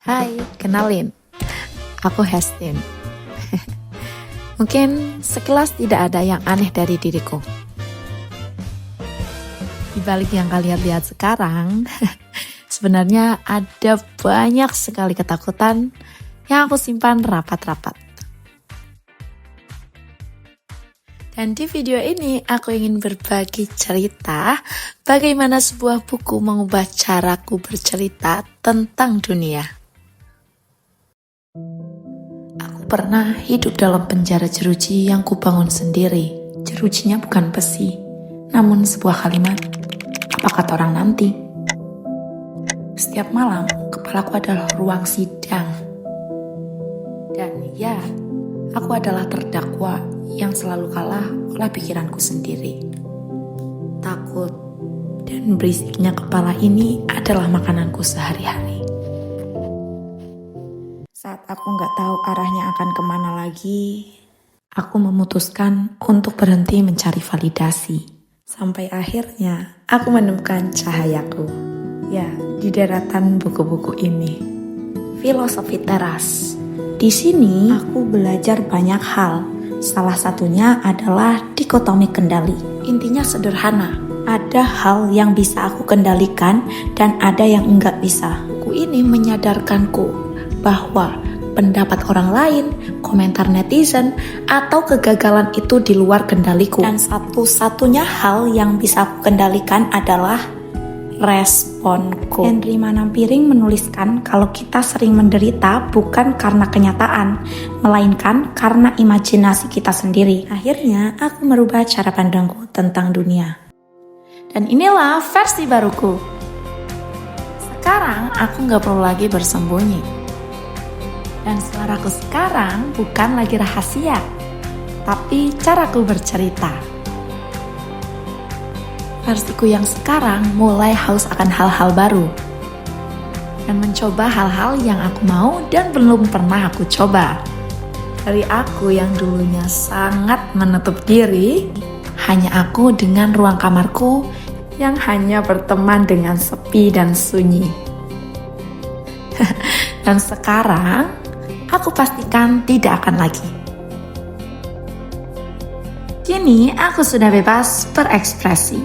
Hai, kenalin. Aku Hestin. Mungkin sekilas tidak ada yang aneh dari diriku. Di balik yang kalian lihat sekarang, sebenarnya ada banyak sekali ketakutan yang aku simpan rapat-rapat. Dan di video ini aku ingin berbagi cerita bagaimana sebuah buku mengubah caraku bercerita tentang dunia. Aku pernah hidup dalam penjara jeruji yang kubangun sendiri. Jerujinya bukan besi, namun sebuah kalimat. Apa kata orang nanti? Setiap malam, kepalaku adalah ruang sidang. Dan ya, aku adalah terdakwa yang selalu kalah oleh pikiranku sendiri. Takut dan berisiknya kepala ini adalah makananku sehari-hari. Saat aku nggak tahu arahnya akan kemana lagi, aku memutuskan untuk berhenti mencari validasi. Sampai akhirnya aku menemukan cahayaku. Ya, di daratan buku-buku ini. Filosofi teras. Di sini aku belajar banyak hal. Salah satunya adalah dikotomi kendali. Intinya sederhana. Ada hal yang bisa aku kendalikan dan ada yang enggak bisa. Buku ini menyadarkanku bahwa pendapat orang lain, komentar netizen, atau kegagalan itu di luar kendaliku. Dan satu-satunya hal yang bisa aku kendalikan adalah responku. Henry Manampiring menuliskan kalau kita sering menderita bukan karena kenyataan, melainkan karena imajinasi kita sendiri. Akhirnya aku merubah cara pandangku tentang dunia. Dan inilah versi baruku. Sekarang aku gak perlu lagi bersembunyi. Dan suaraku sekarang bukan lagi rahasia, tapi caraku bercerita. Versiku yang sekarang mulai haus akan hal-hal baru dan mencoba hal-hal yang aku mau dan belum pernah aku coba. Dari aku yang dulunya sangat menutup diri, hanya aku dengan ruang kamarku yang hanya berteman dengan sepi dan sunyi. Dan sekarang, aku pastikan tidak akan lagi. Kini aku sudah bebas berekspresi.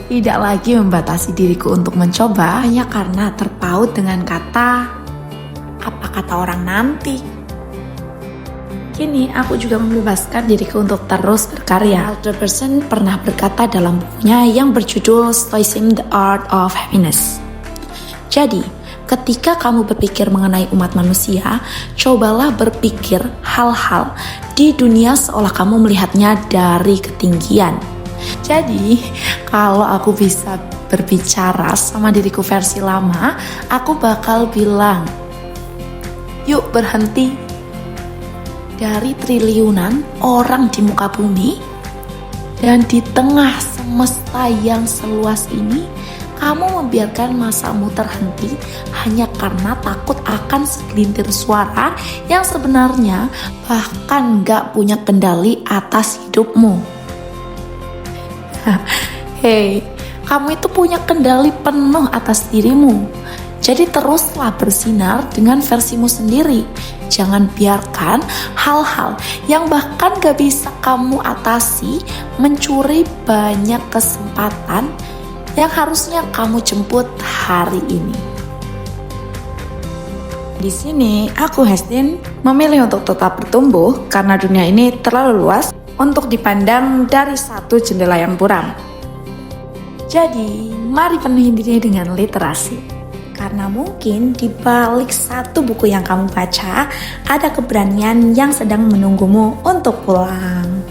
Tidak lagi membatasi diriku untuk mencoba hanya karena terpaut dengan kata apa kata orang nanti. Kini aku juga membebaskan diriku untuk terus berkarya. Alder Berson pernah berkata dalam bukunya yang berjudul Stoicism: The Art of Happiness. Jadi, ketika kamu berpikir mengenai umat manusia, cobalah berpikir hal-hal di dunia seolah kamu melihatnya dari ketinggian. Jadi, kalau aku bisa berbicara sama diriku versi lama, aku bakal bilang, yuk berhenti. Dari triliunan orang di muka bumi, dan di tengah semesta yang seluas ini, kamu membiarkan masamu terhenti hanya karena takut akan segelintir suara yang sebenarnya bahkan gak punya kendali atas hidupmu. Hei, kamu itu punya kendali penuh atas dirimu. Jadi teruslah bersinar dengan versimu sendiri. Jangan biarkan hal-hal yang bahkan gak bisa kamu atasi mencuri banyak kesempatan yang harusnya kamu jemput hari ini. Di sini aku Hestin memilih untuk tetap bertumbuh karena dunia ini terlalu luas untuk dipandang dari satu jendela yang buram. Jadi, mari penuhi diri dengan literasi. Karena mungkin di balik satu buku yang kamu baca, ada keberanian yang sedang menunggumu untuk pulang.